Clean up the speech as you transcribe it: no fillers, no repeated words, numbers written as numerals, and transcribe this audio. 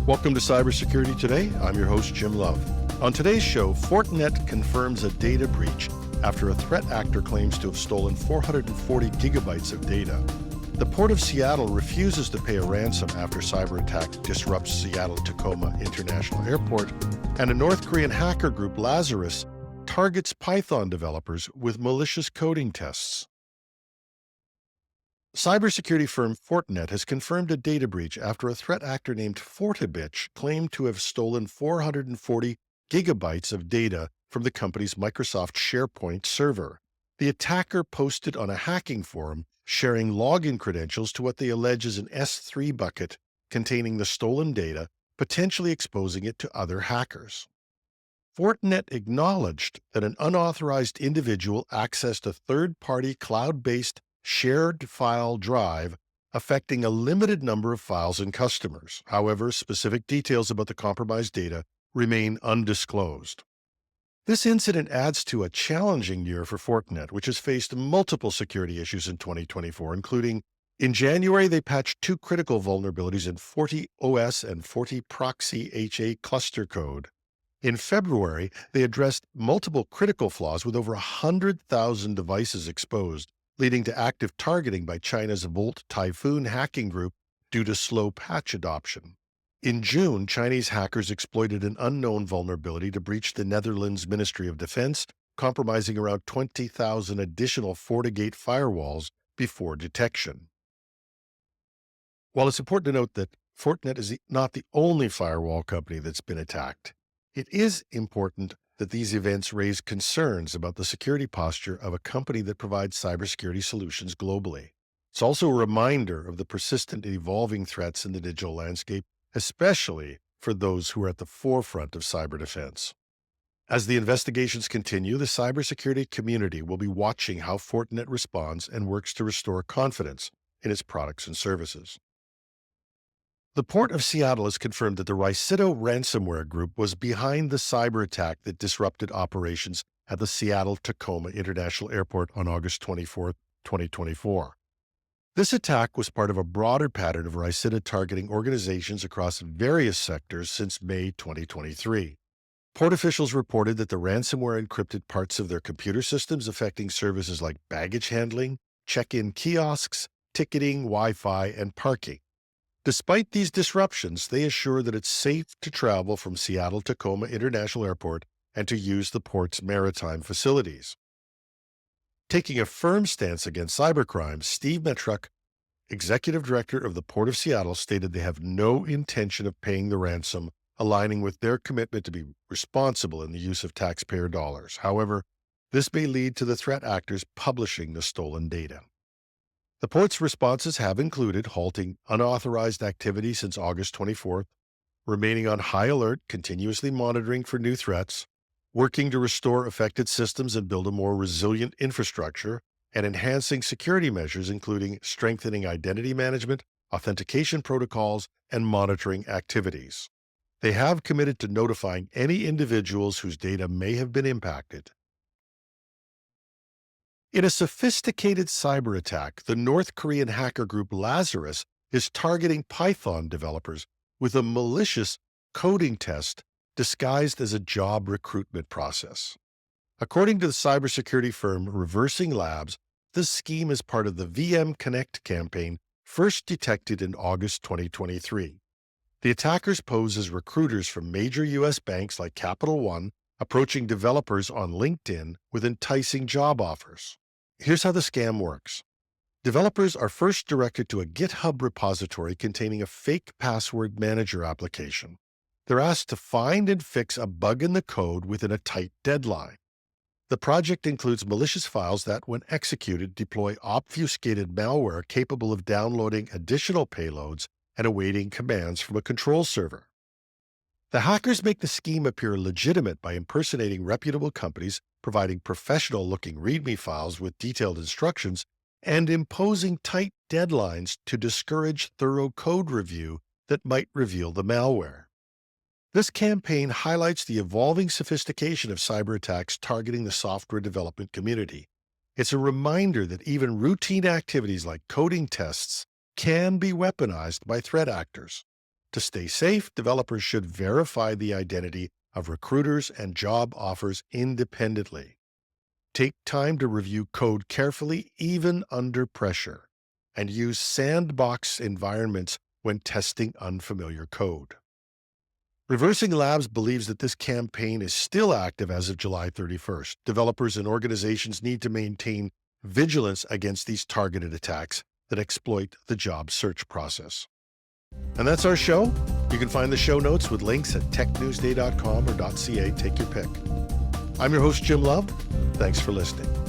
Welcome to Cybersecurity Today. I'm your host, Jim Love. On today's show, Fortinet confirms a data breach after a threat actor claims to have stolen 440 gigabytes of data. The Port of Seattle refuses to pay a ransom after cyber attack disrupts Seattle Tacoma International Airport, and a North Korean hacker group, Lazarus, targets Python developers with malicious coding tests. Cybersecurity firm Fortinet has confirmed a data breach after a threat actor named Fortibitch claimed to have stolen 440 gigabytes of data from the company's Microsoft SharePoint server. The attacker posted on a hacking forum sharing login credentials to what they allege is an S3 bucket containing the stolen data, potentially exposing it to other hackers. Fortinet acknowledged that an unauthorized individual accessed a third-party cloud-based shared file drive affecting a limited number of files and customers. However, specific details about the compromised data remain undisclosed. This incident adds to a challenging year for Fortinet, which has faced multiple security issues in 2024, including in January, they patched two critical vulnerabilities in FortiOS and FortiProxy HA cluster code. In February, they addressed multiple critical flaws with over 100,000 devices exposed, leading to active targeting by China's Volt Typhoon hacking group due to slow patch adoption. In June, Chinese hackers exploited an unknown vulnerability to breach the Netherlands Ministry of Defense, compromising around 20,000 additional FortiGate firewalls before detection. While it's important to note that Fortinet is not the only firewall company that's been attacked, it is important that these events raise concerns about the security posture of a company that provides cybersecurity solutions globally. It's also a reminder of the persistent and evolving threats in the digital landscape, especially for those who are at the forefront of cyber defense. As the investigations continue, the cybersecurity community will be watching how Fortinet responds and works to restore confidence in its products and services. The Port of Seattle has confirmed that the Ransomware group was behind the cyber attack that disrupted operations at the Seattle Tacoma International Airport on August 24, 2024. This attack was part of a broader pattern of Ricida targeting organizations across various sectors since May 2023. Port officials reported that the ransomware encrypted parts of their computer systems, affecting services like baggage handling, check-in kiosks, ticketing, Wi-Fi, and parking. Despite these disruptions, they assure that it's safe to travel from Seattle Tacoma International Airport and to use the port's maritime facilities. Taking a firm stance against cybercrime, Steve Metruk, executive director of the Port of Seattle, stated they have no intention of paying the ransom, aligning with their commitment to be responsible in the use of taxpayer dollars. However, this may lead to the threat actors publishing the stolen data. The port's responses have included halting unauthorized activity since August 24th, remaining on high alert, continuously monitoring for new threats, working to restore affected systems and build a more resilient infrastructure, and enhancing security measures, including strengthening identity management, authentication protocols, and monitoring activities. They have committed to notifying any individuals whose data may have been impacted. In a sophisticated cyber attack, the North Korean hacker group Lazarus is targeting Python developers with a malicious coding test disguised as a job recruitment process. According to the cybersecurity firm Reversing Labs, this scheme is part of the VM Connect campaign first detected in August 2023. The attackers pose as recruiters from major U.S. banks like Capital One, approaching developers on LinkedIn with enticing job offers. Here's how the scam works. Developers are first directed to a GitHub repository containing a fake password manager application. They're asked to find and fix a bug in the code within a tight deadline. The project includes malicious files that, when executed, deploy obfuscated malware capable of downloading additional payloads and awaiting commands from a control server. The hackers make the scheme appear legitimate by impersonating reputable companies, providing professional-looking README files with detailed instructions, and imposing tight deadlines to discourage thorough code review that might reveal the malware. This campaign highlights the evolving sophistication of cyber attacks targeting the software development community. It's a reminder that even routine activities like coding tests can be weaponized by threat actors. To stay safe, developers should verify the identity of recruiters and job offers independently. Take time to review code carefully, even under pressure, and use sandbox environments when testing unfamiliar code. Reversing Labs believes that this campaign is still active as of July 31st. Developers and organizations need to maintain vigilance against these targeted attacks that exploit the job search process. And that's our show. You can find the show notes with links at technewsday.com or .ca. Take your pick. I'm your host, Jim Love. Thanks for listening.